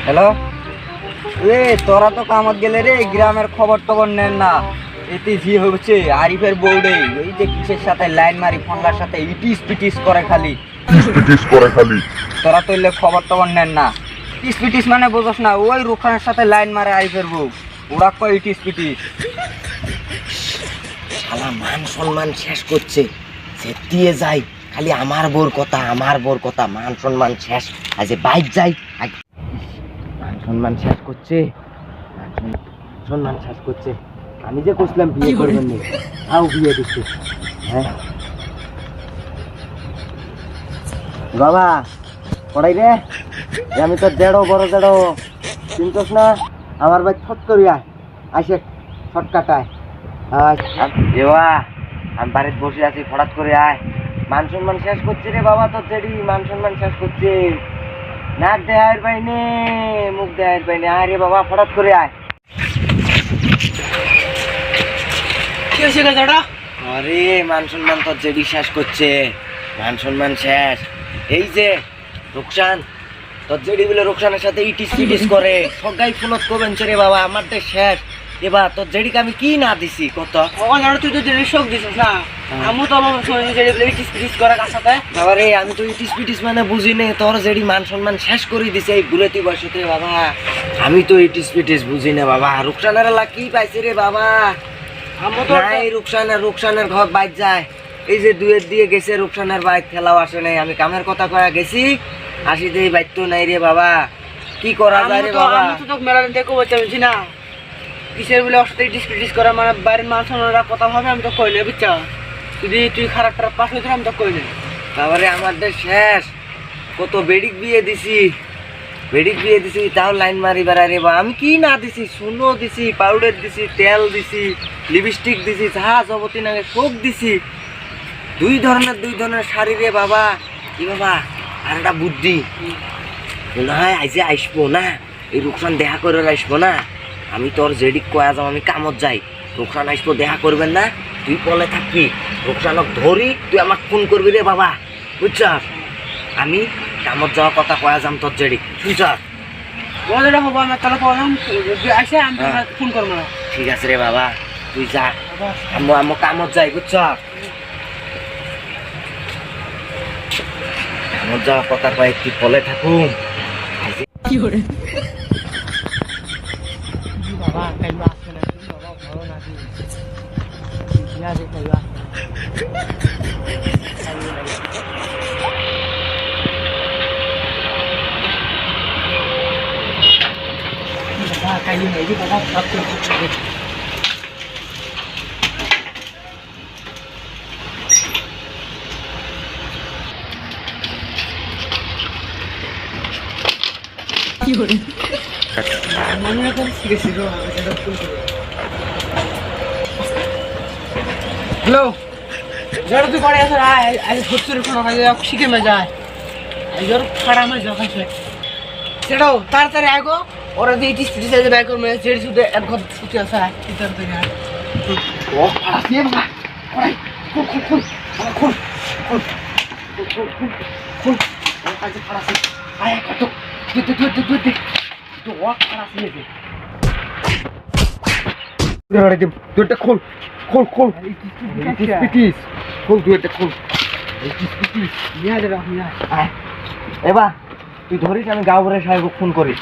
Hello, এ তোরা তো কামত গেলে রে, গ্রামের খবর টবর নেন না। এতে জি হচ্ছে আরিফের বউডে ওই যে কিসের সাথে লাইন মারি ফোনলার সাথে ইটিস পিটিস করে খালি। তোরা তো এলে খবর টবর নেন না। ইটিস পিটিস মানে বোঝস না, ওই রুখানের সাথে লাইন মারে আরিফের বউ, ওরা কয় ইটিস পিটিস। শালা মান সম্মান শেষ করছে, সে দিয়ে যাই খালি আমার বোর কথা, আমার বোর কথা, মান সম্মান শেষ। আজ বাইক যাই, মান সম্মান শেষ করছে, সম্মান শেষ করছে। আমি যে কইছিলাম বিয়ে করবেন না, তাও বিয়ে দিচ্ছে। হ্যাঁ বাবা পড়াই রে, আমি তো দেড়ো বড় দেড়ো চিনতস না, আমার ভাই ছট করিয়া আসে শর্টকাটায়। দেওয়া আমি বাড়িতে বসে আছি, হঠাৎ করে আয়। মান সম্মান শেষ করছে রে বাবা, তোর জেডি মান সম্মান শেষ করছে। নাক দেহার বাইনে, মুখ দেহার বাইনে, আয় রে বাবা হঠাৎ করে আয়। আরে মান সম্মান তোর জেডি শেষ করছে, মান সম্মান শেষ। এই যে রুকসান, তোর জেডি বলে রুকসানের সাথে ইটিস পিটিস করে, সবাই ফোনত করবেন রে বাবা, আমার তো শেষ। এবার তোর জেডিকে আমি কি না দিছি কত? তুই তো জেডি শোক দিছিস না, আমি তো আমার জেডি বলে ইটিস পিটিস করে কার সাথে। বাবা রে, আমি তো ইটিস পিটিস মানে বুঝি নে, তোর জেডি মান সম্মান শেষ করে দিছে এই বুলেটি বয়সতে বাবা। আমি তো ইটিস পিটিস বুঝি না বাবা। রুকসানের লাকি পাইছে রে বাবা। আমি তো নাই রুকসানের ঘর বাইক যায়, এই যে দুয়ের দিয়ে গেছে রুকসানের বাইক, খেলাও আসে নাই। আমি কামের কথা কয়া গেছি, আসি যে বাইক তো নাই রে বাবা, কি করা যায় রে বাবা? আমি তো তোকে মেলা দেখো বলছি না, কিসের বলে ওর সাথে ইটিস পিটিস করে, মানে বাইরের মানুষরা কথা ভাবে, আমি তো কই না বুঝছা। যদি তুই খারাপ খারাপ পাশ হইতে আমি তো কই না। তারপরে আমাদের শেষ, কত বেডিক বিয়ে দিছি, তাও লাইন মারি বেড়াই বা। আমি কি না দিছি, সুনো দিছি, পাউডার দিছি, তেল দিছি, লিপস্টিক দিছি, যা জবতী নাগে সব দিছি। দুই ধরনের শাড়ি রে বাবা। কি বাবা, আর একটা বুদ্ধি না হয় আইজে আসবো না, এই রুকসান দেখা করে আসবো না। আমি তোর জেডিক কয়া যাও আমি কামত যাই, রুকসান আসবো দেখা করবেন না, তুই পলে থাকবি, রুকসানক ধরি তুই আমাকে ফোন করবি রে বাবা, বুঝছ? আমি কামত যাওয়ার কথা কয়া যাম তোর জেডিক, বুঝছ? বলে হবো, আমি তাহলে বললাম আসে আমি ফোন করবো না। ঠিক আছে রে বাবা, তুই যা, আমি কামত যাই, বুঝছ? কামত যাওয়ার কথা কয়েক তুই পলে থাকুম। কি করে বাবা কাইবা আসছে না, বাবা ভালো না দিয়া দে কাইবা বাবা কাইলি নাই যে বাবা সব করে কি করে মনে এখন শিখেছি গো। হ্যালো, যারা তুই পড়ে আসে আজ হচ্ছে কোনো কাজে শিখে মে যায়, আজর খাড়া মে যখন সেটাও তাড়াতাড়ি আগো, ওরা দিয়ে ইটিস পিটিস আজ ব্যাক করে ছেড়ে শুধু এক ঘর ছুটি আসে ইতার তো না। ও আসে বাবা, ওই খুল খুল খুল খুল খুল খুল খুল খুল কাজে খাড়া আছে, আয় কত তুই তো ওয়াক খারাপ হয়েছে। দুইটা খোল খোল খোল, পিটিস খোল, দুইটা খোল। নিয়ে যা নিয়ে এবার তুই ধরিস, আমি গাঁও সাহেব ফোন করিস।